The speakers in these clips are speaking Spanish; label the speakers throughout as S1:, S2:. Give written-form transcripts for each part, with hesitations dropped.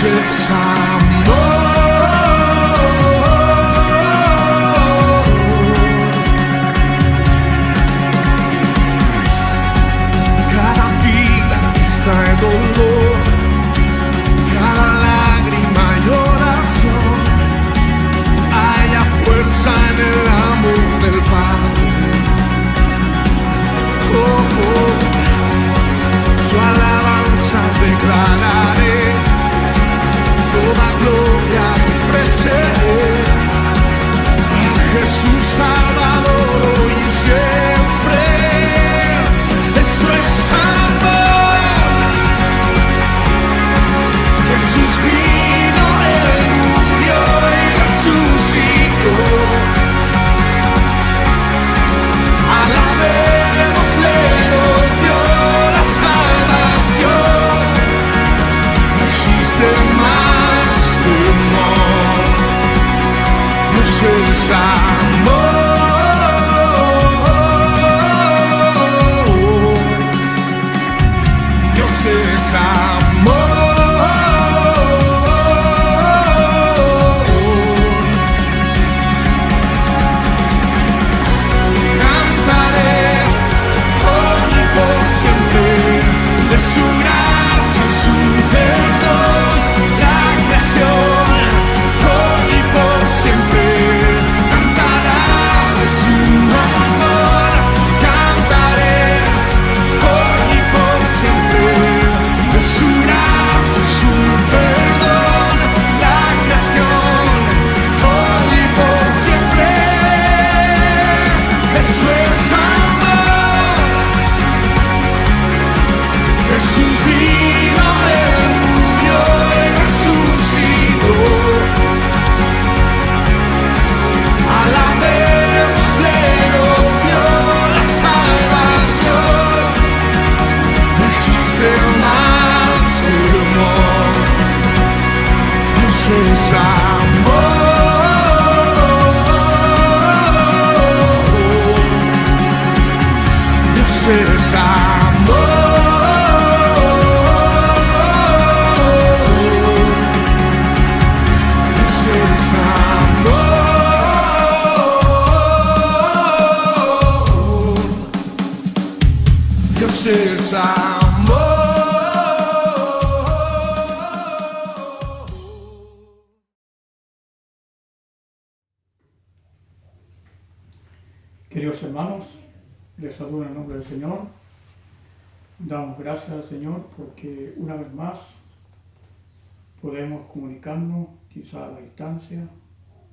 S1: es amor. Cada vida está el dolor, cada lágrima y oración, haya fuerza en el amor del Padre. Su alabanza declararé, toda gloria ofreceré a Jesús Salvador hoy y siempre. Esto es amor. Jesús vino, Él murió y resucitó. Alabémosle, nos dio la salvación. No existe más que amor. Dios es amor. Dios es amor. De su gracia, su perdón, la creación, hoy y por siempre, cantará de su amor, cantaré, hoy y por siempre, de su gracia, su perdón, la creación, hoy y por siempre. Eso es amor. Jesús vino, Él murió y resucitó. Alabémosle, nos dio la salvación. No existe más que amor. Dios es amor. Dios es amor. Dios es amor.
S2: Queridos hermanos, les saludo en el nombre del Señor. Damos gracias al Señor porque una vez más podemos comunicarnos, quizá a la distancia,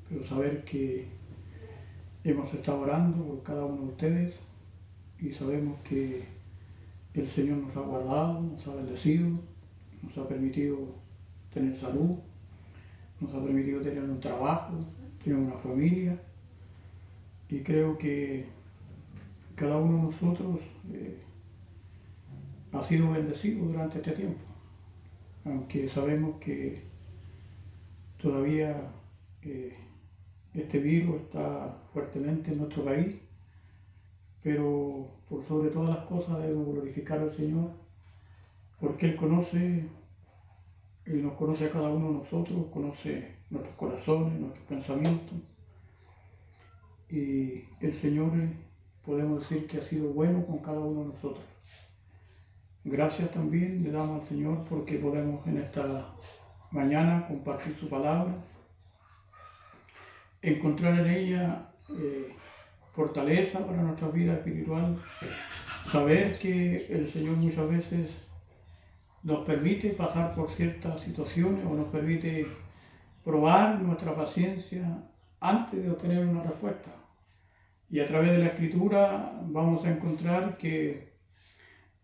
S2: pero saber que hemos estado orando por cada uno de ustedes y sabemos que el Señor nos ha guardado, nos ha bendecido, nos ha permitido tener salud, nos ha permitido tener un trabajo, tener una familia, y creo que cada uno de nosotros ha sido bendecido durante este tiempo, aunque sabemos que todavía este virus está fuertemente en nuestro país, pero por sobre todas las cosas debemos glorificar al Señor, porque Él nos conoce a cada uno de nosotros, conoce nuestros corazones, nuestros pensamientos, y el Señor podemos decir que ha sido bueno con cada uno de nosotros. Gracias también le damos al Señor porque podemos en esta mañana compartir su palabra, encontrar en ella fortaleza para nuestra vida espiritual, saber que el Señor muchas veces nos permite pasar por ciertas situaciones o nos permite probar nuestra paciencia antes de obtener una respuesta. Y a través de la Escritura vamos a encontrar que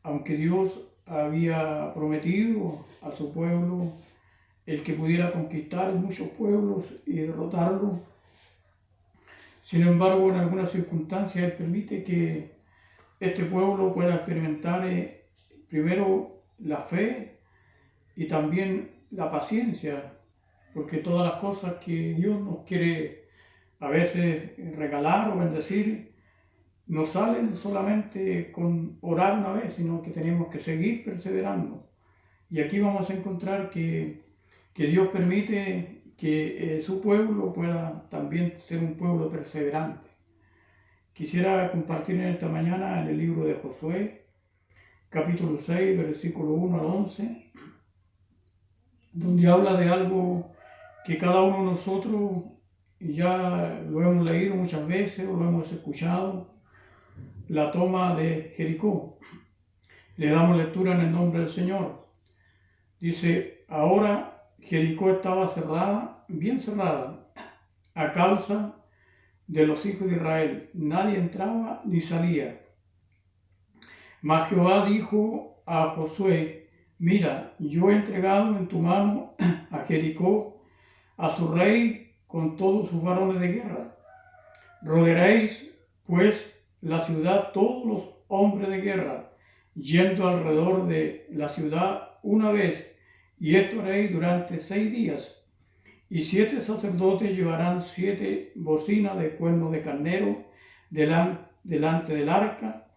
S2: aunque Dios había prometido a su pueblo el que pudiera conquistar muchos pueblos y derrotarlos, sin embargo, en algunas circunstancias Él permite que este pueblo pueda experimentar primero la fe y también la paciencia, porque todas las cosas que Dios nos quiere a veces regalar o bendecir no salen solamente con orar una vez, sino que tenemos que seguir perseverando. Y aquí vamos a encontrar que que Dios permite que su pueblo pueda también ser un pueblo perseverante. Quisiera compartir en esta mañana en el libro de Josué, capítulo 6, versículo 1 al 11, donde habla de algo que cada uno de nosotros ya lo hemos leído muchas veces o lo hemos escuchado, la toma de Jericó. Le damos lectura en el nombre del Señor. Dice, ahora Jericó estaba cerrada, bien cerrada, a causa de los hijos de Israel. Nadie entraba ni salía. Mas Jehová dijo a Josué, mira, yo he entregado en tu mano a Jericó, a su rey, con todos sus varones de guerra. Rodearéis, pues, la ciudad todos los hombres de guerra, yendo alrededor de la ciudad una vez, y esto haréis durante 6 días. Y 7 sacerdotes llevarán 7 bocinas de cuerno de carnero delante del arca,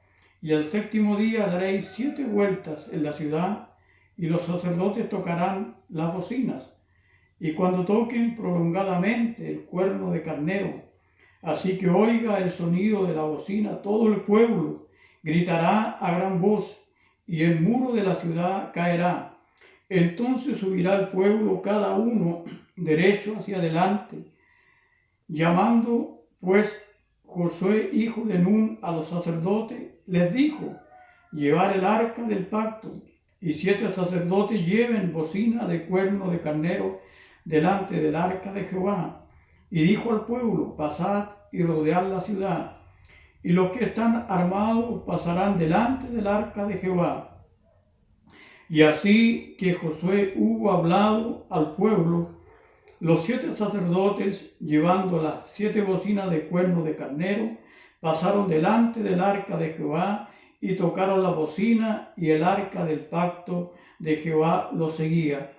S2: y el 7º día daréis 7 vueltas en la ciudad, y los sacerdotes tocarán las bocinas. Y cuando toquen prolongadamente el cuerno de carnero, así que oiga el sonido de la bocina, todo el pueblo gritará a gran voz, y el muro de la ciudad caerá. Entonces subirá el pueblo cada uno derecho hacia adelante. Llamando pues Josué, hijo de Nun, a los sacerdotes, les dijo, llevar el arca del pacto, y 7 sacerdotes lleven bocina de cuerno de carnero delante del arca de Jehová. Y dijo al pueblo, pasad y rodead la ciudad, y los que están armados pasarán delante del arca de Jehová. Y así que Josué hubo hablado al pueblo, los 7 sacerdotes, llevando las 7 bocinas de cuerno de carnero, pasaron delante del arca de Jehová y tocaron la bocina, y el arca del pacto de Jehová los seguía.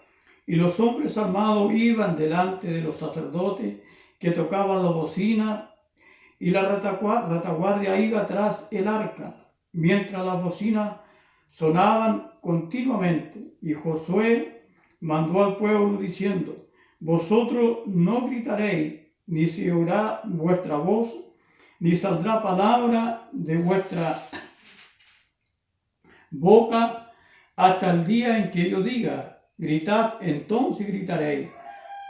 S2: Y los hombres armados iban delante de los sacerdotes que tocaban la bocina, y la retaguardia iba tras el arca, mientras las bocinas sonaban continuamente. Y Josué mandó al pueblo diciendo, vosotros no gritaréis, ni se oirá vuestra voz, ni saldrá palabra de vuestra boca hasta el día en que yo diga, gritad, entonces gritaréis.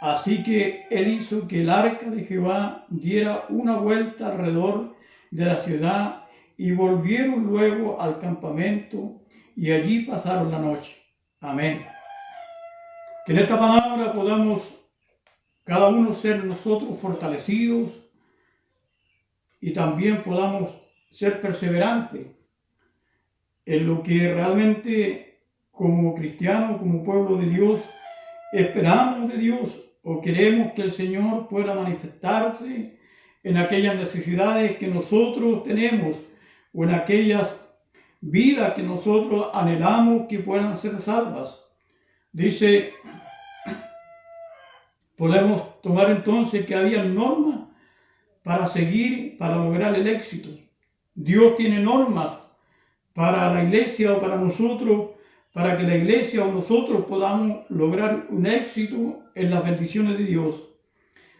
S2: Así que él hizo que el arca de Jehová diera una vuelta alrededor de la ciudad, y volvieron luego al campamento, y allí pasaron la noche. Amén. Que en esta palabra podamos cada uno ser nosotros fortalecidos, y también podamos ser perseverantes en lo que realmente como cristianos, como pueblo de Dios, esperamos de Dios, o queremos que el Señor pueda manifestarse en aquellas necesidades que nosotros tenemos, o en aquellas vidas que nosotros anhelamos que puedan ser salvas. Dice, podemos tomar entonces que había normas para seguir, para lograr el éxito. Dios tiene normas para la iglesia o para nosotros, para que la iglesia o nosotros podamos lograr un éxito en las bendiciones de Dios.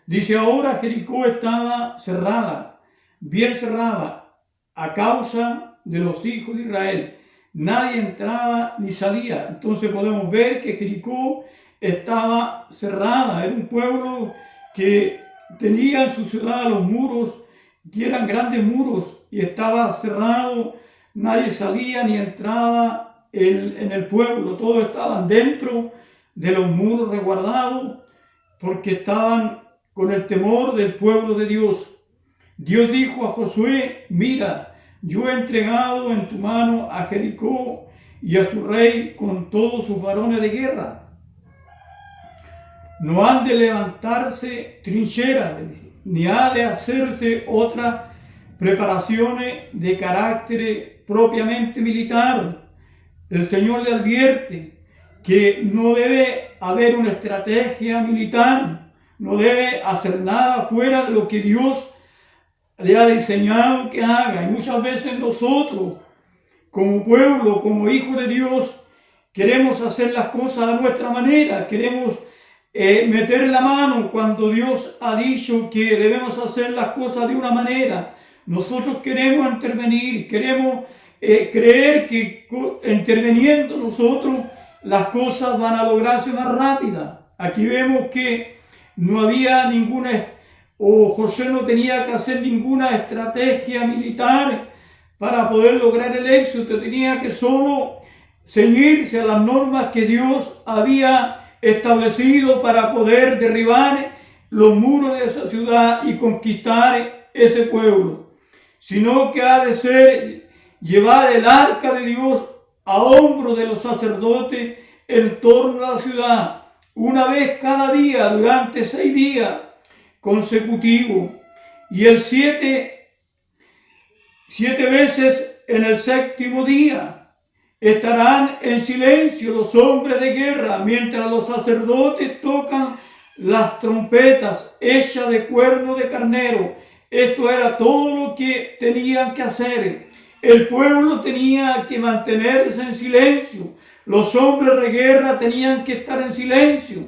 S2: Dice, ahora Jericó estaba cerrada, bien cerrada, a causa de los hijos de Israel. Nadie entraba ni salía. Entonces podemos ver que Jericó estaba cerrada. Era un pueblo que tenía en su ciudad los muros, que eran grandes muros, y estaba cerrado. Nadie salía ni entraba en el pueblo. Todos estaban dentro de los muros resguardados, porque estaban con el temor del pueblo de Dios. Dios dijo a Josué, mira, yo he entregado en tu mano a Jericó y a su rey con todos sus varones de guerra. No han de levantarse trincheras, ni ha de hacerse otras preparaciones de carácter propiamente militar. El Señor le advierte que no debe haber una estrategia militar, no debe hacer nada fuera de lo que Dios le ha diseñado que haga. Y muchas veces nosotros, como pueblo, como hijos de Dios, queremos hacer las cosas a nuestra manera, queremos meter la mano cuando Dios ha dicho que debemos hacer las cosas de una manera. Nosotros queremos intervenir, queremos creer que interviniendo nosotros las cosas van a lograrse más rápidas. Aquí vemos que no había ninguna, o José no tenía que hacer ninguna estrategia militar para poder lograr el éxito, tenía que solo ceñirse a las normas que Dios había establecido para poder derribar los muros de esa ciudad y conquistar ese pueblo, sino que ha de ser llevar el arca de Dios a hombros de los sacerdotes en torno a la ciudad, una vez cada día durante 6 días consecutivos, y el 7 veces en el 7º día. Estarán en silencio los hombres de guerra mientras los sacerdotes tocan las trompetas hechas de cuerno de carnero. Esto era todo lo que tenían que hacer. El pueblo tenía que mantenerse en silencio. Los hombres de guerra tenían que estar en silencio.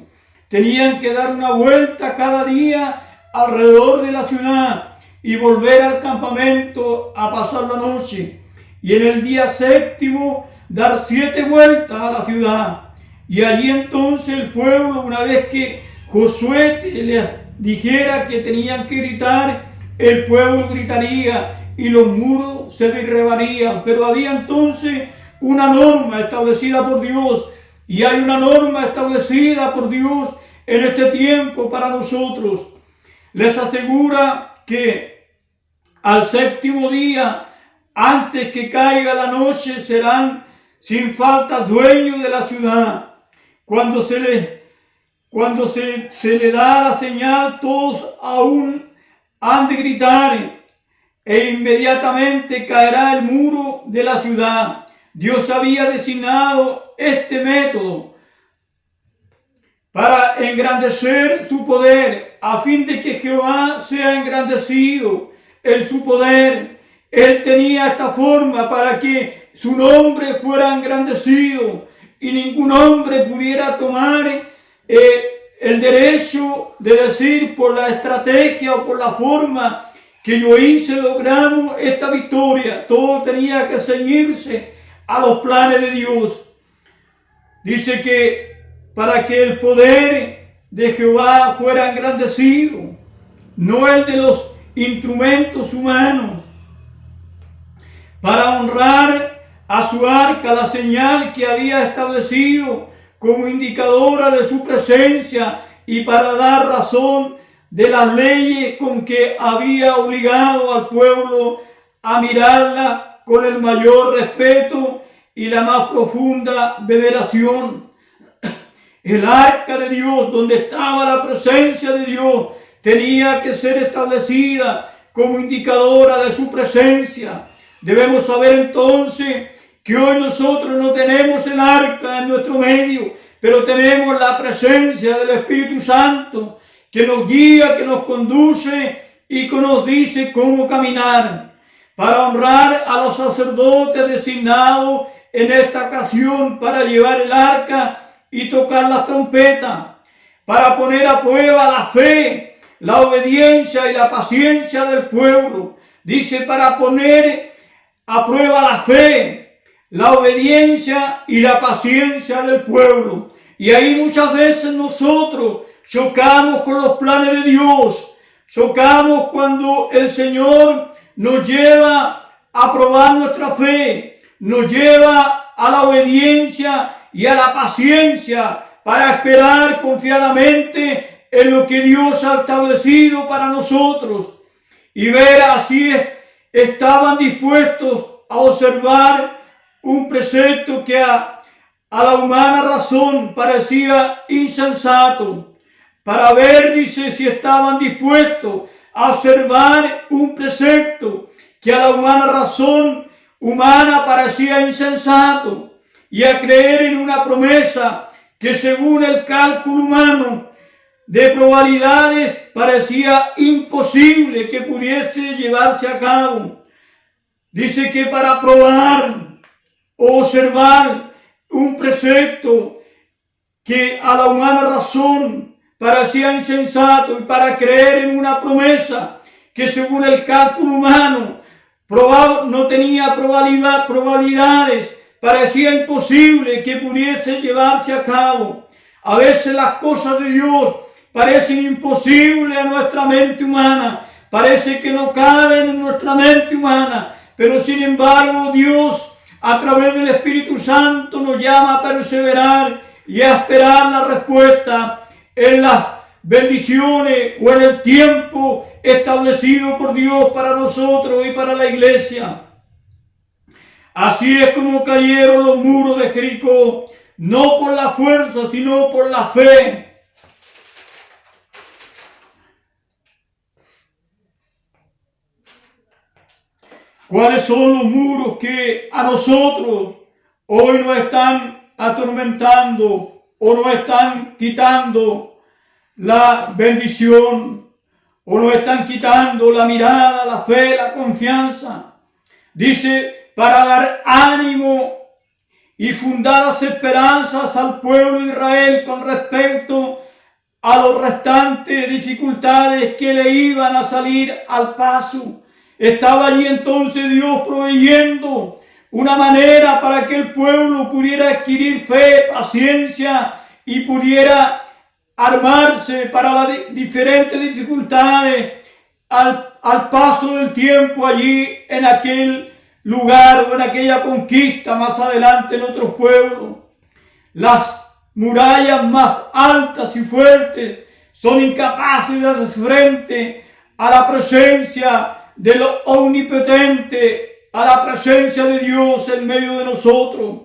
S2: Tenían que dar una vuelta cada día alrededor de la ciudad y volver al campamento a pasar la noche. Y en el día 7º dar 7 vueltas a la ciudad. Y allí entonces el pueblo, una vez que Josué les dijera que tenían que gritar, el pueblo gritaría y los muros se derribarían. Pero había entonces una norma establecida por Dios, y hay una norma establecida por Dios en este tiempo para nosotros. Les asegura que al 7º día, antes que caiga la noche, serán sin falta dueños de la ciudad. Cuando se le da la señal, todos aún han de gritar, e inmediatamente caerá el muro de la ciudad. Dios había designado este método para engrandecer su poder, a fin de que Jehová sea engrandecido en su poder. Él tenía esta forma para que su nombre fuera engrandecido y ningún hombre pudiera tomar el derecho de decir por la estrategia o por la forma que yo hice logramos esta victoria. Todo tenía que ceñirse a los planes de Dios. Dice que para que el poder de Jehová fuera engrandecido, no el de los instrumentos humanos, para honrar a su arca, la señal que había establecido como indicadora de su presencia, y para dar razón de las leyes con que había obligado al pueblo a mirarla con el mayor respeto y la más profunda veneración. El arca de Dios, donde estaba la presencia de Dios, tenía que ser establecida como indicadora de su presencia. Debemos saber entonces que hoy nosotros no tenemos el arca en nuestro medio, pero tenemos la presencia del Espíritu Santo que nos guía, que nos conduce y que nos dice cómo caminar. Para honrar a los sacerdotes designados en esta ocasión para llevar el arca y tocar la trompeta, para poner a prueba la fe, la obediencia y la paciencia del pueblo. Dice, para poner a prueba la fe, la obediencia y la paciencia del pueblo. Y ahí muchas veces nosotros chocamos con los planes de Dios, chocamos cuando el Señor nos lleva a probar nuestra fe, nos lleva a la obediencia y a la paciencia para esperar confiadamente en lo que Dios ha establecido para nosotros. Y ver así estaban dispuestos a observar un precepto que a la humana razón parecía insensato, para ver, dice, si estaban dispuestos a observar un precepto que a la humana razón humana parecía insensato, y a creer en una promesa que según el cálculo humano de probabilidades parecía imposible que pudiese llevarse a cabo. Dice que para probar o observar un precepto
S3: que a la humana razón parecía insensato, y para creer en una promesa que según el cálculo humano no tenía probabilidades, parecía imposible que pudiese llevarse a cabo. A veces las cosas de Dios parecen imposibles a nuestra mente humana, parece que no caben en nuestra mente humana, pero sin embargo Dios a través del Espíritu Santo nos llama a perseverar y a esperar la respuesta en las bendiciones o en el tiempo establecido por Dios para nosotros y para la iglesia. Así es como cayeron los muros de Jericó, no por la fuerza, sino por la fe. ¿Cuáles son los muros que a nosotros hoy nos están atormentando o nos están quitando la bendición, o nos están quitando la mirada, la fe, la confianza? Dice, para dar ánimo y fundadas esperanzas al pueblo de Israel con respecto a las restantes dificultades que le iban a salir al paso. Estaba allí entonces Dios proveyendo una manera para que el pueblo pudiera adquirir fe, paciencia y pudiera armarse para las diferentes dificultades al paso del tiempo allí en aquel lugar o en aquella conquista más adelante en otros pueblos. Las murallas más altas y fuertes son incapaces de hacer frente a la presencia de lo omnipotente, a la presencia de Dios en medio de nosotros.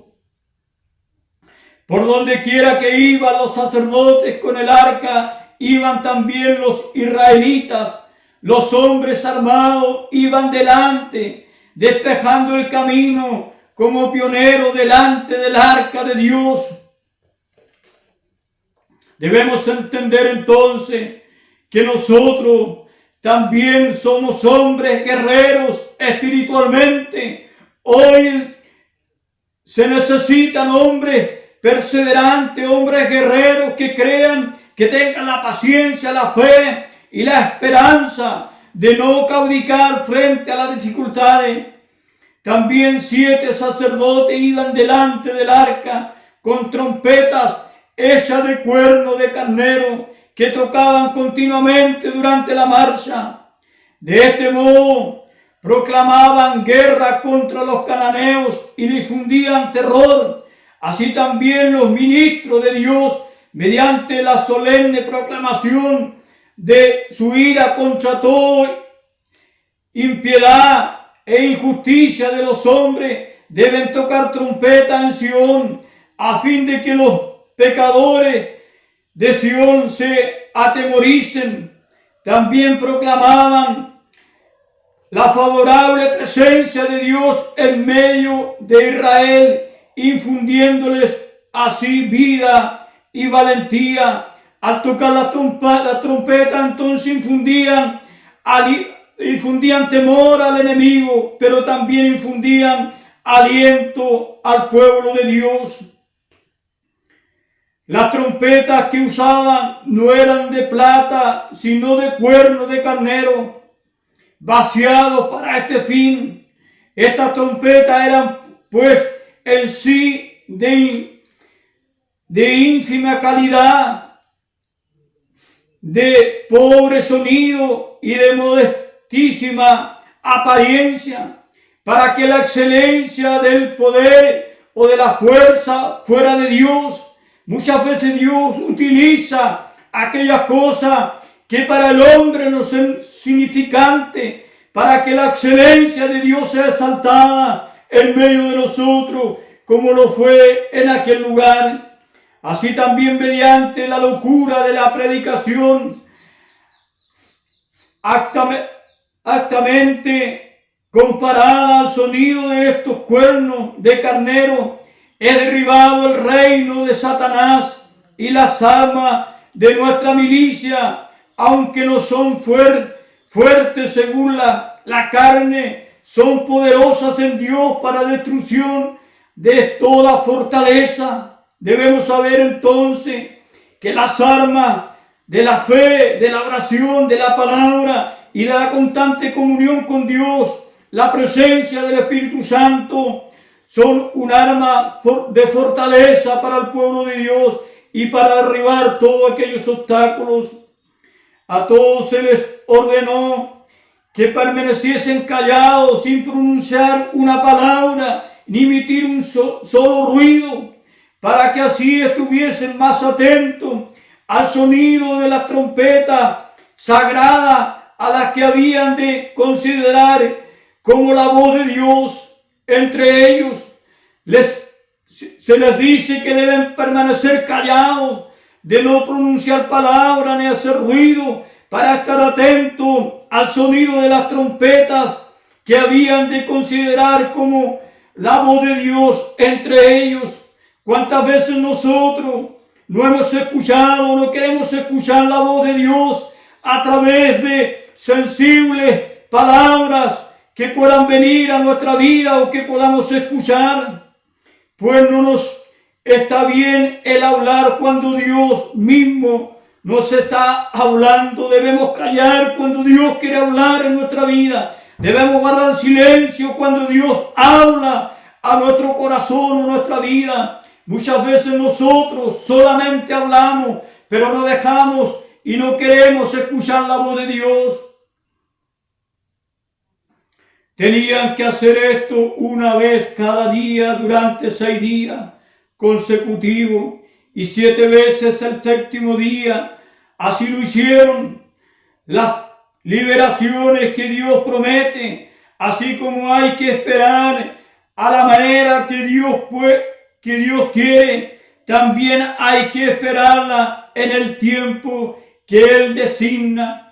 S3: Por donde quiera que iban los sacerdotes con el arca, iban también los israelitas. Los hombres armados iban delante, despejando el camino como pioneros delante del arca de Dios. Debemos entender entonces que nosotros también somos hombres guerreros espiritualmente. Hoy se necesitan hombres perseverantes, hombres guerreros que crean, que tengan la paciencia, la fe y la esperanza de no claudicar frente a las dificultades. También 7 sacerdotes iban delante del arca con trompetas hechas de cuerno de carnero que tocaban continuamente durante la marcha. De este modo proclamaban guerra contra los cananeos y difundían terror. Así también los ministros de Dios, mediante la solemne proclamación de su ira contra toda impiedad e injusticia de los hombres, deben tocar trompeta en Sión, a fin de que los pecadores de Sión se atemoricen. También proclamaban la favorable presencia de Dios en medio de Israel, infundiéndoles así vida y valentía. Al tocar la trompeta, entonces infundían temor al enemigo, pero también infundían aliento al pueblo de Dios. Las trompetas que usaban no eran de plata, sino de cuerno de carnero, vaciados para este fin. Estas trompetas eran pues en sí de ínfima calidad, de pobre sonido y de modestísima apariencia, para que la excelencia del poder o de la fuerza fuera de Dios. Muchas veces Dios utiliza aquellas cosas que para el hombre no son significantes, para que la excelencia de Dios sea exaltada en medio de nosotros, como lo fue en aquel lugar. Así también mediante la locura de la predicación, actamente comparada al sonido de estos cuernos de carnero, he derribado el reino de Satanás, y las armas de nuestra milicia, aunque no son fuertes según la carne, son poderosas en Dios para destrucción de toda fortaleza. debemos saber entonces que las armas de la fe, de la oración, de la palabra y de la constante comunión con Dios, la presencia del Espíritu Santo, son un arma de fortaleza para el pueblo de Dios y para derribar todos aquellos obstáculos. A todos se les ordenó que permaneciesen callados sin pronunciar una palabra ni emitir un solo ruido, para que así estuviesen más atentos al sonido de la trompeta sagrada, a la que habían de considerar como la voz de Dios. Entre ellos se les dice que deben permanecer callados, de no pronunciar palabra ni hacer ruido, para estar atentos al sonido de las trompetas que habían de considerar como la voz de Dios entre ellos. ¿Cuántas veces nosotros no hemos escuchado, no queremos escuchar la voz de Dios a través de sensibles palabras que puedan venir a nuestra vida o que podamos escuchar? Pues no nos está bien el hablar cuando Dios mismo nos está hablando. Debemos callar cuando Dios quiere hablar en nuestra vida. Debemos guardar silencio cuando Dios habla a nuestro corazón, a nuestra vida. Muchas veces nosotros solamente hablamos, pero no dejamos y no queremos escuchar la voz de Dios. Tenían que hacer esto una vez cada día durante 6 días consecutivos y 7 veces el 7º día. Así lo hicieron. Las liberaciones que Dios promete, así como hay que esperar a la manera que Dios quiere, también hay que esperarla en el tiempo que Él designa.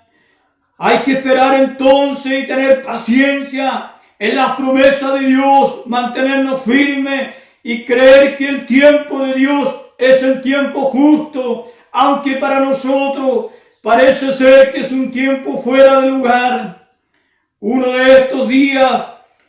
S3: Hay que esperar entonces y tener paciencia en las promesas de Dios, mantenernos firmes y creer que el tiempo de Dios es el tiempo justo, aunque para nosotros parece ser que es un tiempo fuera de lugar. Uno de estos días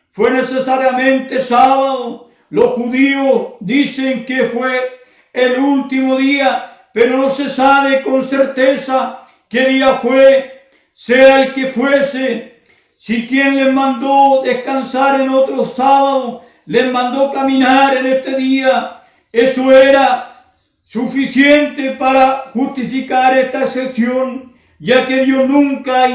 S3: fue necesariamente sábado. Los judíos dicen que fue el último día, pero no se sabe con certeza qué día fue. Sea el que fuese, si quien les mandó descansar en otro sábado, les mandó caminar en este día, eso era suficiente para justificar esta excepción, ya que Dios nunca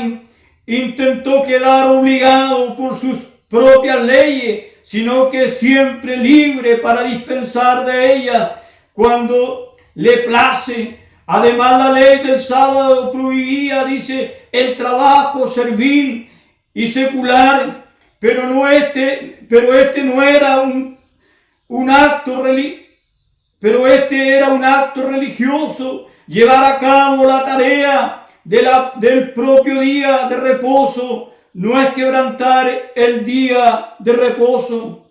S3: intentó quedar obligado por sus propias leyes, sino que es siempre libre para dispensar de ellas cuando le place. Además, la ley del sábado prohibía, dice, el trabajo servil y secular, pero este no era un acto religioso, llevar a cabo la tarea del propio día de reposo, no es quebrantar el día de reposo.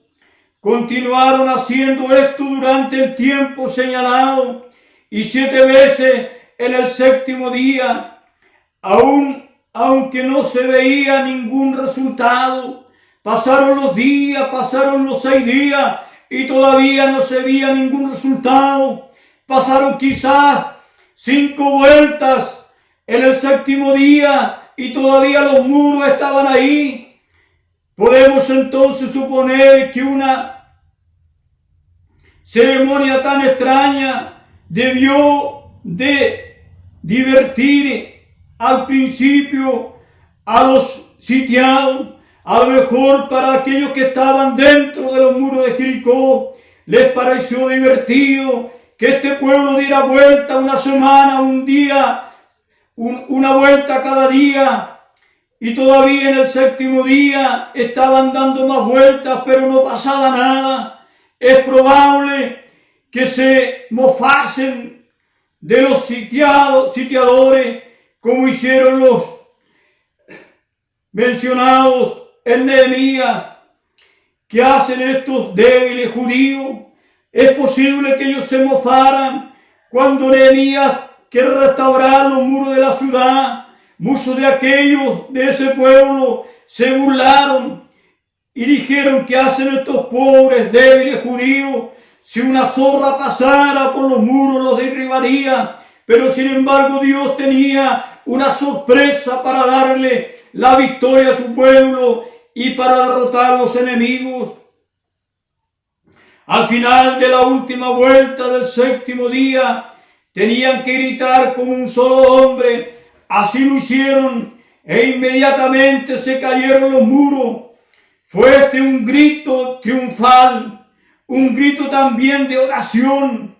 S3: Continuaron haciendo esto durante el tiempo señalado, y 7 veces en el 7º día, aunque no se veía ningún resultado. Pasaron los días, pasaron los 6 días y todavía no se veía ningún resultado. Pasaron quizás 5 vueltas en el 7º día y todavía los muros estaban ahí. Podemos entonces suponer que una ceremonia tan extraña debió de divertir al principio a los sitiados. A lo mejor para aquellos que estaban dentro de los muros de Jericó les pareció divertido que este pueblo diera vuelta una semana, un día, una vuelta cada día, y todavía en el 7º día estaban dando más vueltas, pero no pasaba nada. Es probable que se mofasen de los sitiadores, como hicieron los mencionados en Nehemías. ¿Qué hacen estos débiles judíos? Es posible que ellos se mofaran cuando Nehemías quiere restaurar los muros de la ciudad. Muchos de aquellos de ese pueblo se burlaron y dijeron: ¿qué hacen estos pobres débiles judíos Si una zorra pasara por los muros, los derribaría. Pero sin embargo Dios tenía una sorpresa para darle la victoria a su pueblo y para derrotar a los enemigos. Al final de la última vuelta del séptimo día, tenían que gritar como un solo hombre. Así lo hicieron e inmediatamente se cayeron los muros. Fue un grito triunfal, un grito también de oración,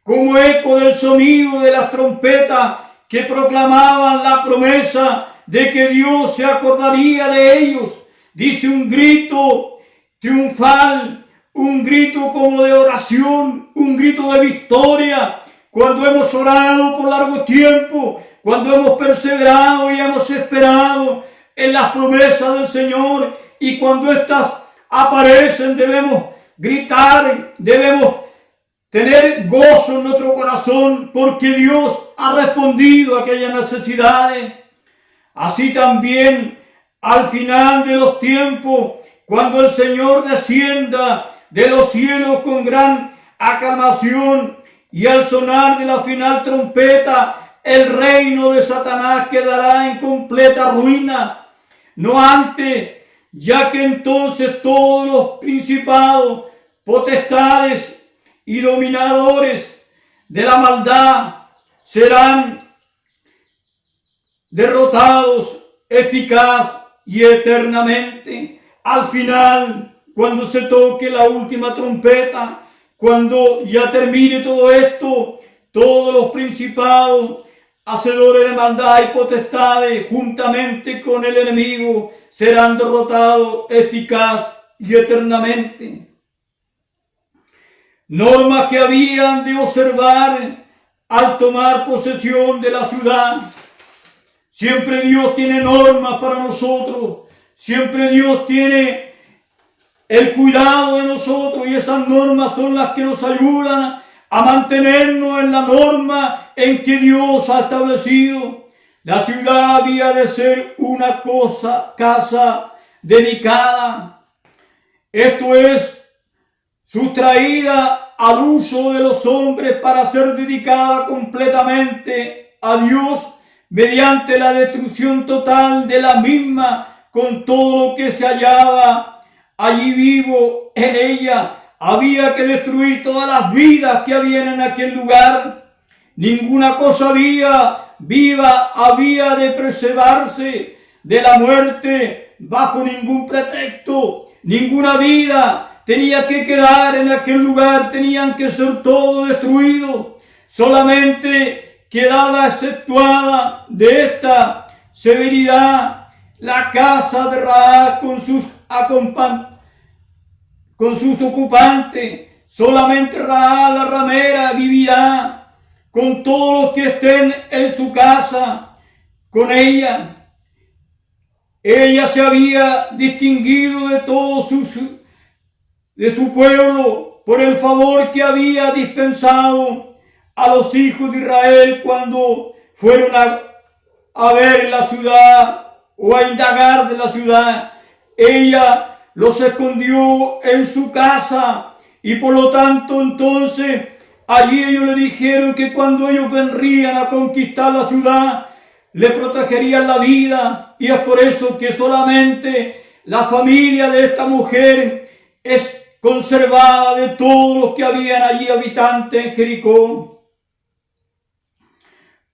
S3: como eco del sonido de las trompetas que proclamaban la promesa de que Dios se acordaría de ellos. Dice un grito triunfal, un grito como de oración, un grito de victoria. Cuando hemos orado por largo tiempo, cuando hemos perseverado y hemos esperado en las promesas del Señor, y cuando éstas aparecen debemos gritar, debemos tener gozo en nuestro corazón porque Dios ha respondido a aquellas necesidades. Así también al final de los tiempos, cuando el Señor descienda de los cielos con gran aclamación y al sonar de la final trompeta, el reino de Satanás quedará en completa ruina. No antes, ya que entonces todos los principados, potestades y dominadores de la maldad serán derrotados eficaz y eternamente. Al final, cuando se toque la última trompeta, cuando ya termine todo esto, todos los principados, hacedores de maldad y potestades, juntamente con el enemigo, serán derrotados eficaz y eternamente. Normas que habían de observar al tomar posesión de la ciudad. Siempre Dios tiene normas para nosotros. Siempre Dios tiene el cuidado de nosotros y esas normas son las que nos ayudan a mantenernos en la norma en que Dios ha establecido. La ciudad había de ser una casa dedicada. Esto es, sustraída al uso de los hombres para ser dedicada completamente a Dios mediante la destrucción total de la misma con todo lo que se hallaba allí vivo en ella. Había que destruir todas las vidas que habían en aquel lugar. Ninguna cosa viva había de preservarse de la muerte bajo ningún pretexto. Ninguna vida tenía que quedar en aquel lugar, tenían que ser todo destruido. Solamente quedaba exceptuada de esta severidad la casa de Rahab con sus ocupantes. Solamente Rahab la ramera vivirá con todos los que estén en su casa con ella. Ella se había distinguido de todo de su pueblo por el favor que había dispensado a los hijos de Israel cuando fueron a ver la ciudad o a indagar de la ciudad. Ella los escondió en su casa y por lo tanto entonces allí ellos le dijeron que cuando ellos vendrían a conquistar la ciudad le protegerían la vida, y es por eso que solamente la familia de esta mujer es conservada de todos los que habían allí habitantes en Jericó.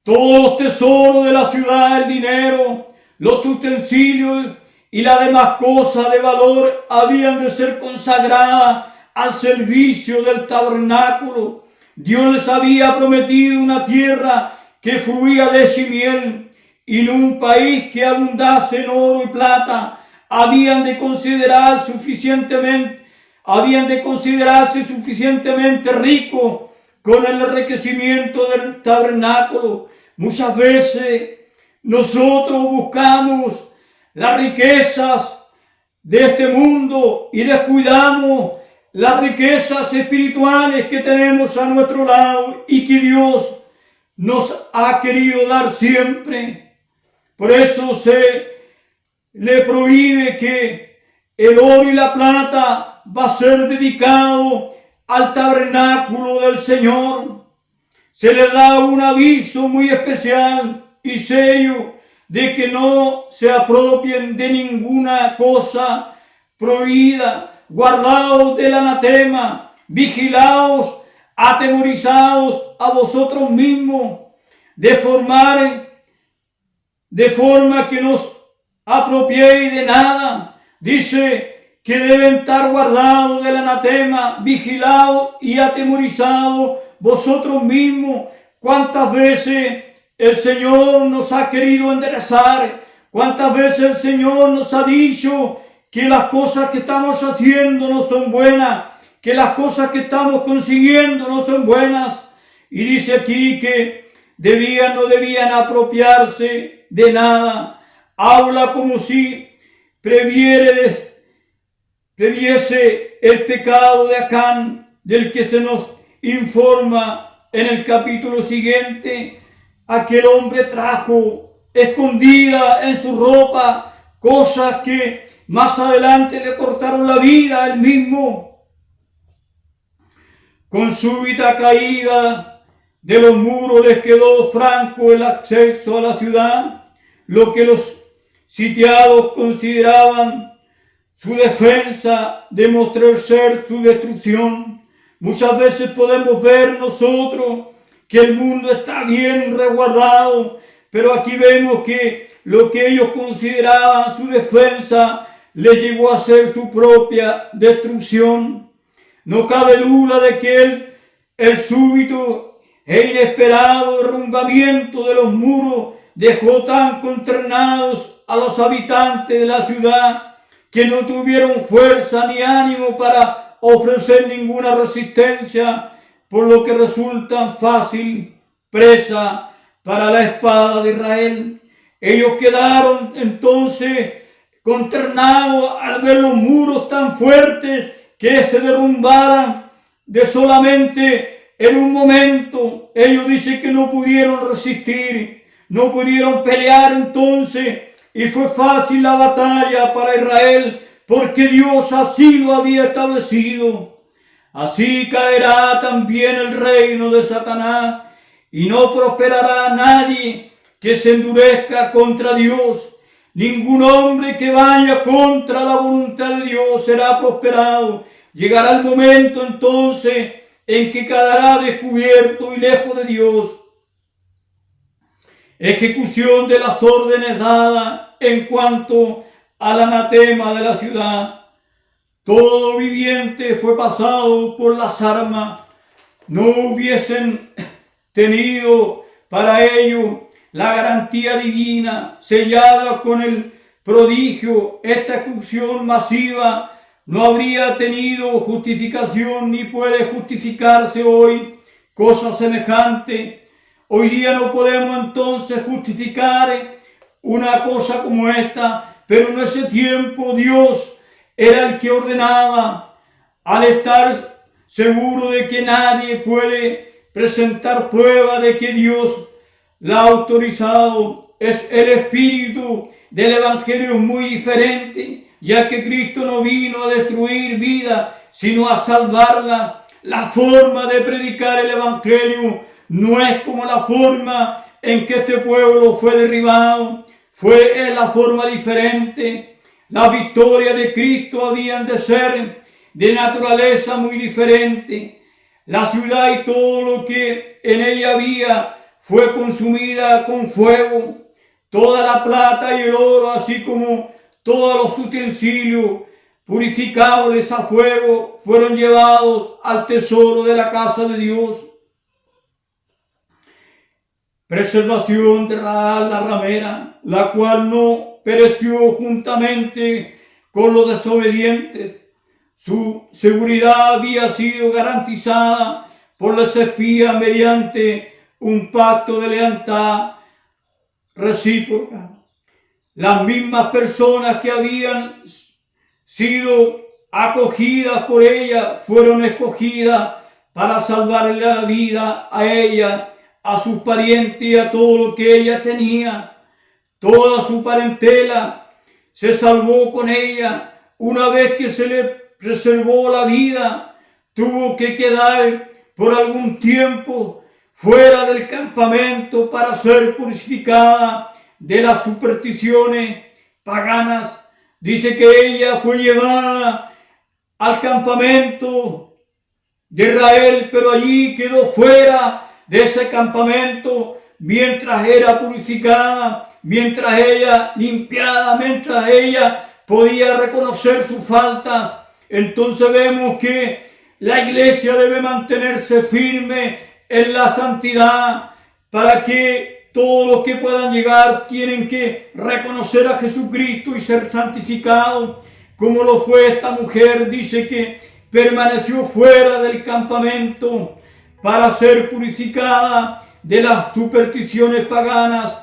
S3: Todos los tesoros de la ciudad, el dinero, los utensilios y las demás cosas de valor habían de ser consagradas al servicio del tabernáculo. Dios les había prometido una tierra que fluía leche y miel, y en un país que abundase en oro y plata. Habían de considerarse suficientemente ricos con el enriquecimiento del tabernáculo. Muchas veces nosotros buscamos las riquezas de este mundo y descuidamos las riquezas espirituales que tenemos a nuestro lado y que Dios nos ha querido dar siempre. Por eso se le prohíbe que el oro y la plata va a ser dedicado al tabernáculo del Señor. Se les da un aviso muy especial y serio de que no se apropien de ninguna cosa prohibida. Guardaos del anatema, vigilaos, atemorizaos a vosotros mismos, de forma que no os apropiéis de nada. Dice que deben estar guardados del anatema, vigilados y atemorizados vosotros mismos. ¿Cuántas veces el Señor nos ha querido enderezar? ¿Cuántas veces el Señor nos ha dicho que las cosas que estamos haciendo no son buenas, que las cosas que estamos consiguiendo no son buenas? Y dice aquí que no debían apropiarse de nada. Habla como si previese el pecado de Acán, del que se nos informa en el capítulo siguiente. Aquel hombre trajo escondida en su ropa cosas que más adelante le cortaron la vida a él mismo. Con súbita caída de los muros les quedó franco el acceso a la ciudad, lo que los sitiados consideraban su defensa demostró ser su destrucción. Muchas veces podemos ver nosotros que el mundo está bien resguardado, pero aquí vemos que lo que ellos consideraban su defensa les llegó a ser su propia destrucción. No cabe duda de que el súbito e inesperado derrumbamiento de los muros dejó tan consternados a los habitantes de la ciudad que no tuvieron fuerza ni ánimo para ofrecer ninguna resistencia, por lo que resultan fácil presa para la espada de Israel. Ellos quedaron entonces consternados al ver los muros tan fuertes que se derrumbaran de solamente en un momento. Ellos dicen que no pudieron resistir, no pudieron pelear entonces, y fue fácil la batalla para Israel, porque Dios así lo había establecido. Así caerá también el reino de Satanás, y no prosperará nadie que se endurezca contra Dios. Ningún hombre que vaya contra la voluntad de Dios será prosperado. Llegará el momento entonces en que quedará descubierto y lejos de Dios. Ejecución de las órdenes dadas en cuanto al anatema de la ciudad. Todo viviente fue pasado por las armas. No hubiesen tenido para ello la garantía divina sellada con el prodigio. Esta ejecución masiva no habría tenido justificación ni puede justificarse hoy cosa semejante. Hoy día no podemos entonces justificar una cosa como esta, pero en ese tiempo Dios era el que ordenaba. Al estar seguro de que nadie puede presentar prueba de que Dios la ha autorizado, es el espíritu del evangelio muy diferente, ya que Cristo no vino a destruir vida, sino a salvarla. La forma de predicar el evangelio no es como la forma en que este pueblo fue derribado, fue en la forma diferente. Las victorias de Cristo habían de ser de naturaleza muy diferente. La ciudad y todo lo que en ella había fue consumida con fuego. Toda la plata y el oro, así como todos los utensilios purificables a fuego, fueron llevados al tesoro de la casa de Dios. Preservación de Rahab la ramera, la cual no pereció juntamente con los desobedientes. Su seguridad había sido garantizada por los espías mediante un pacto de lealtad recíproca. Las mismas personas que habían sido acogidas por ella fueron escogidas para salvarle la vida a ella, a sus parientes y a todo lo que ella tenía. Toda su parentela se salvó con ella una vez que se le preservó la vida. tuvo que quedar por algún tiempo fuera del campamento para ser purificada de las supersticiones paganas. Dice que ella fue llevada al campamento de Israel, pero allí quedó fuera de ese campamento mientras era purificada, mientras ella limpiada, mientras ella podía reconocer sus faltas. Entonces vemos que la iglesia debe mantenerse firme en la santidad para que todos los que puedan llegar tienen que reconocer a Jesucristo y ser santificados, como lo fue esta mujer. Dice que permaneció fuera del campamento para ser purificada de las supersticiones paganas.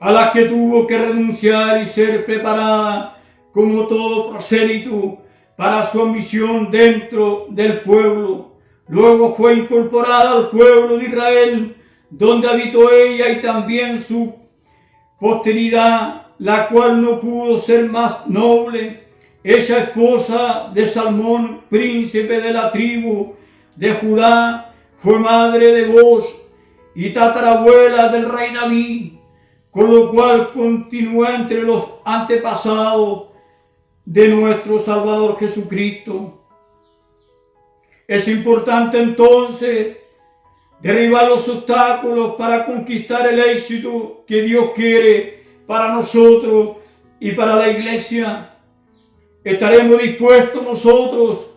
S3: A las que tuvo que renunciar y ser preparada como todo prosélito para su misión dentro del pueblo. Luego fue incorporada al pueblo de Israel, donde habitó ella y también su posteridad, la cual no pudo ser más noble. Esa esposa de Salmón, príncipe de la tribu de Judá, fue madre de Boaz y tatarabuela del rey David, con lo cual continúa entre los antepasados de nuestro Salvador Jesucristo. Es importante entonces derribar los obstáculos para conquistar el éxito que Dios quiere para nosotros y para la iglesia. Estaremos dispuestos nosotros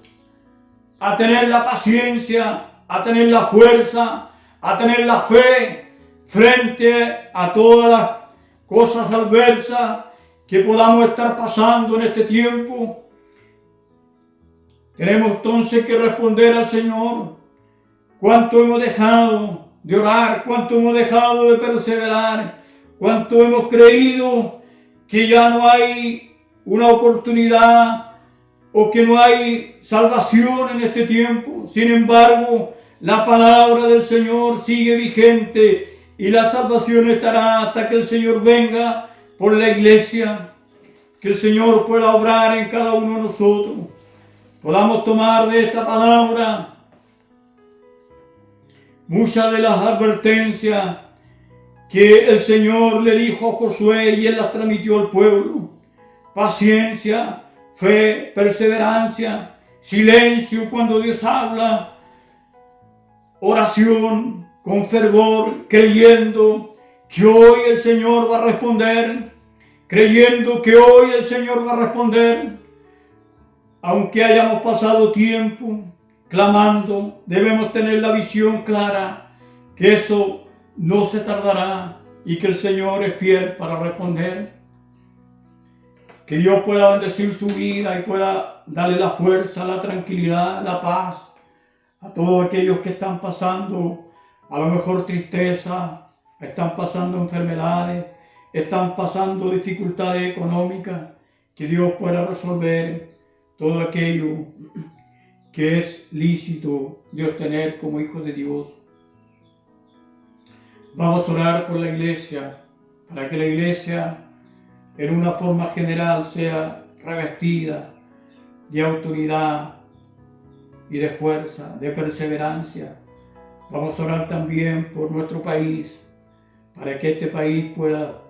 S3: a tener la paciencia, a tener la fuerza, a tener la fe frente a todas las cosas adversas que podamos estar pasando en este tiempo. Tenemos entonces que responder al Señor. Cuánto hemos dejado de orar, cuánto hemos dejado de perseverar, cuánto hemos creído que ya no hay una oportunidad o que no hay salvación en este tiempo. Sin embargo, la palabra del Señor sigue vigente y la salvación estará hasta que el Señor venga por la iglesia. Que el Señor pueda obrar en cada uno de nosotros. Podamos tomar de esta palabra muchas de las advertencias que el Señor le dijo a Josué y él las transmitió al pueblo. Paciencia, fe, perseverancia, silencio cuando Dios habla, oración con fervor, creyendo que hoy el Señor va a responder, creyendo que hoy el Señor va a responder. Aunque hayamos pasado tiempo clamando, debemos tener la visión clara que eso no se tardará y que el Señor es fiel para responder. Que Dios pueda bendecir su vida y pueda darle la fuerza, la tranquilidad, la paz a todos aquellos que están pasando a lo mejor tristeza, están pasando enfermedades, están pasando dificultades económicas. Que Dios pueda resolver todo aquello que es lícito de obtener como hijos de Dios. Vamos a orar por la iglesia, para que la iglesia en una forma general sea revestida de autoridad y de fuerza, de perseverancia. Vamos a orar también por nuestro país, para que este país pueda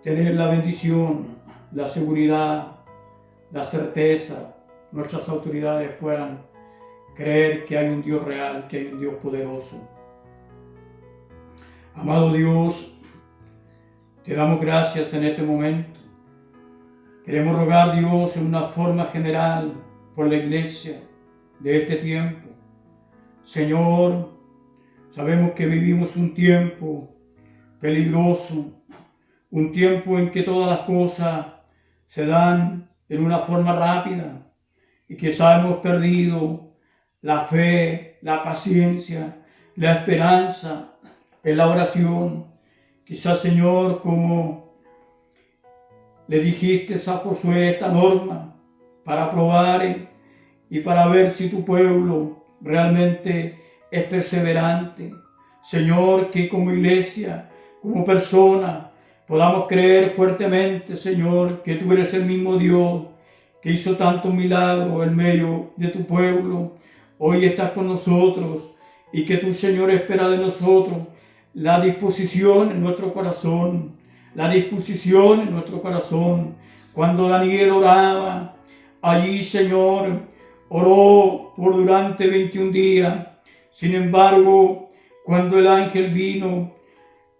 S3: tener la bendición, la seguridad, la certeza, nuestras autoridades puedan creer que hay un Dios real, que hay un Dios poderoso. Amado Dios, te damos gracias en este momento. Queremos rogar, Dios, en una forma general por la iglesia de este tiempo. Señor, sabemos que vivimos un tiempo peligroso, un tiempo en que todas las cosas se dan en una forma rápida y quizás hemos perdido la fe, la paciencia, la esperanza en la oración. Quizás, Señor, como le dijiste a Josué esta norma para probar y para ver si tu pueblo realmente es perseverante. Señor, que como iglesia, como persona, podamos creer fuertemente, Señor, que tú eres el mismo Dios que hizo tantos milagros en medio de tu pueblo. Hoy estás con nosotros y que tu Señor espera de nosotros la disposición en nuestro corazón, la disposición en nuestro corazón. Cuando Daniel oraba, allí, Señor, oró por durante 21 días. Sin embargo, cuando el ángel vino,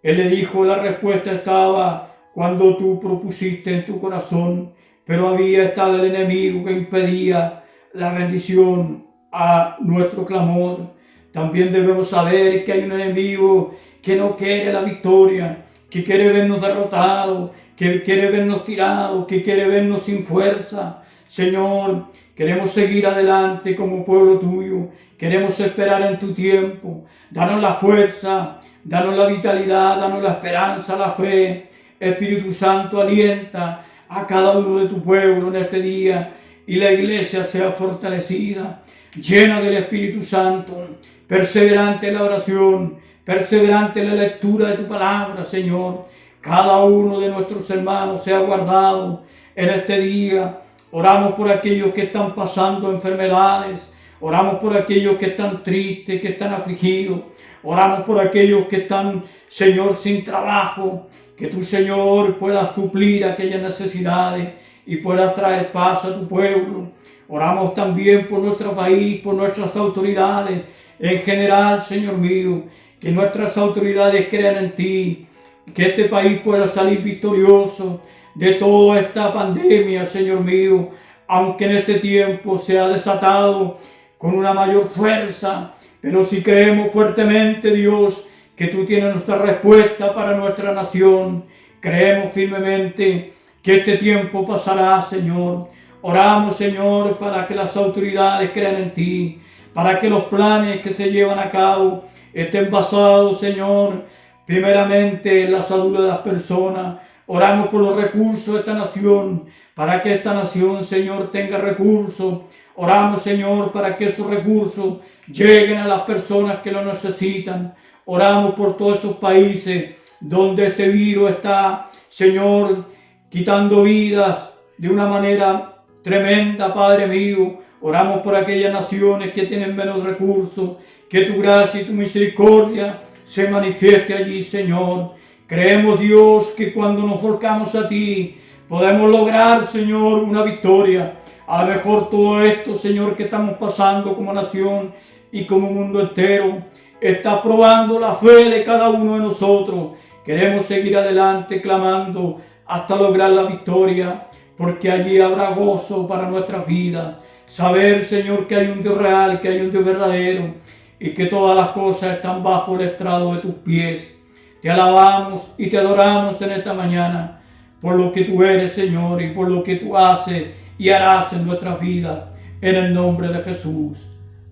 S3: él le dijo, la respuesta estaba cuando tú propusiste en tu corazón, pero había estado el enemigo que impedía la bendición a nuestro clamor. También debemos saber que hay un enemigo que no quiere la victoria, que quiere vernos derrotados, que quiere vernos tirados, que quiere vernos sin fuerza. Señor, queremos seguir adelante como pueblo tuyo, queremos esperar en tu tiempo. Danos la fuerza, danos la vitalidad, danos la esperanza, la fe. Espíritu Santo, alienta a cada uno de tu pueblo en este día y la iglesia sea fortalecida, llena del Espíritu Santo, perseverante en la oración, perseverante en la lectura de tu palabra, Señor. Cada uno de nuestros hermanos sea guardado en este día. Oramos por aquellos que están pasando enfermedades, oramos por aquellos que están tristes, que están afligidos, oramos por aquellos que están, Señor, sin trabajo. Que tu Señor pueda suplir aquellas necesidades y pueda traer paz a tu pueblo. Oramos también por nuestro país, por nuestras autoridades en general, Señor mío. Que nuestras autoridades crean en ti. Que este país pueda salir victorioso de toda esta pandemia, Señor mío. Aunque en este tiempo se ha desatado con una mayor fuerza. Pero si creemos fuertemente, Dios, que tú tienes nuestra respuesta para nuestra nación. Creemos firmemente que este tiempo pasará, Señor. Oramos, Señor, para que las autoridades crean en ti, para que los planes que se llevan a cabo estén basados, Señor, primeramente en la salud de las personas. Oramos por los recursos de esta nación, para que esta nación, Señor, tenga recursos. Oramos, Señor, para que esos recursos lleguen a las personas que lo necesitan. Oramos por todos esos países donde este virus está, Señor, quitando vidas de una manera tremenda, Padre mío. Oramos por aquellas naciones que tienen menos recursos, que tu gracia y tu misericordia se manifieste allí, Señor. Creemos, Dios, que cuando nos volcamos a ti, podemos lograr, Señor, una victoria. A lo mejor todo esto, Señor, que estamos pasando como nación y como mundo entero, está probando la fe de cada uno de nosotros. Queremos seguir adelante clamando hasta lograr la victoria, porque allí habrá gozo para nuestras vidas. Saber, Señor, que hay un Dios real, que hay un Dios verdadero y que todas las cosas están bajo el estrado de tus pies. Te alabamos y te adoramos en esta mañana por lo que tú eres, Señor, y por lo que tú haces y harás en nuestras vidas. En el nombre de Jesús.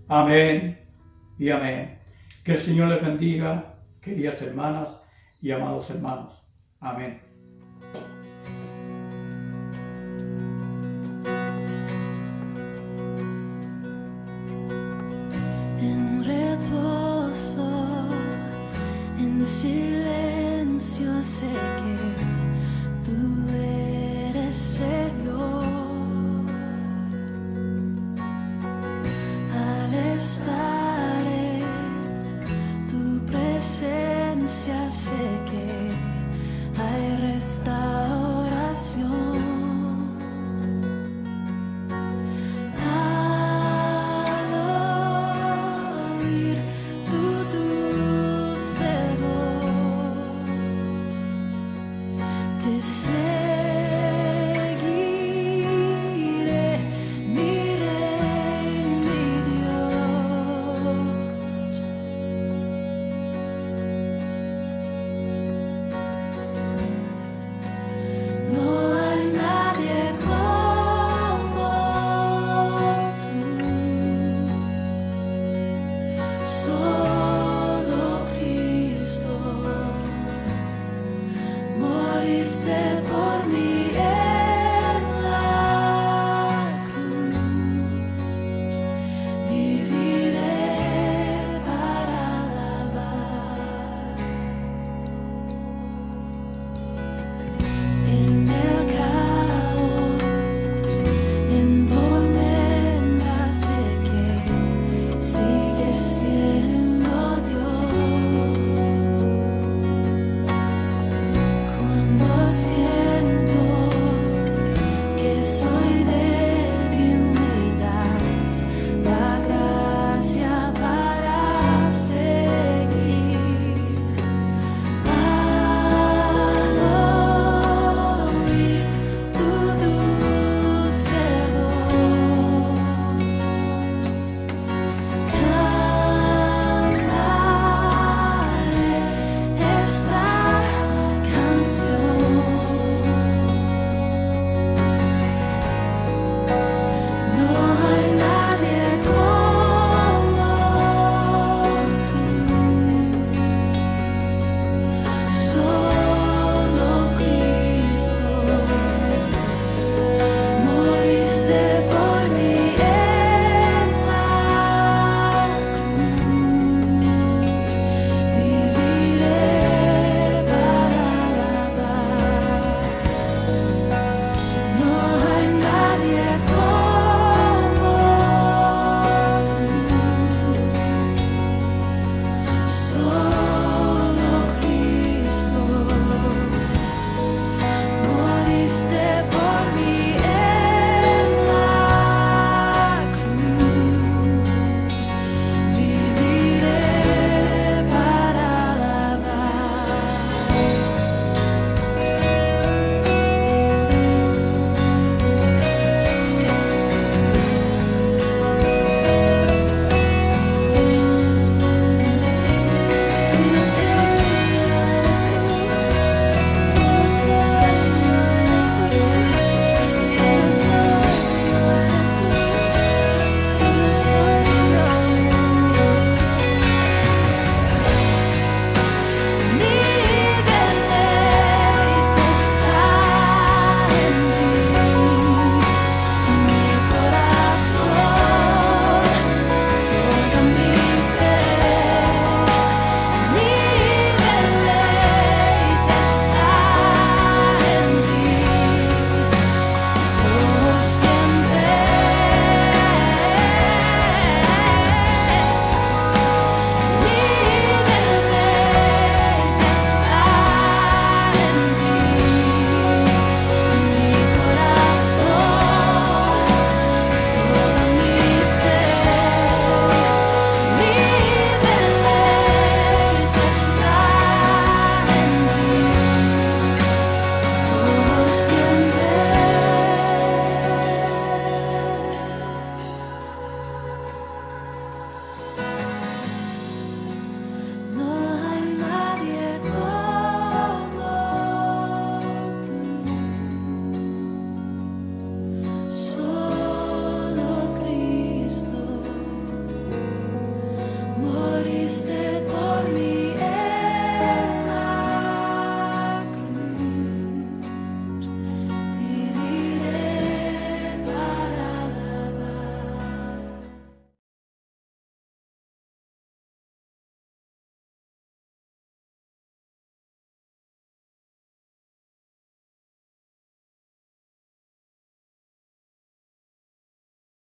S3: Amén y amén. Que el Señor les bendiga, queridas hermanas y amados hermanos. Amén.
S4: En reposo, en silencio sé que tú eres Señor. Al estar en tu presencia sé que hay restauración. Al oír tu dulce voz soy.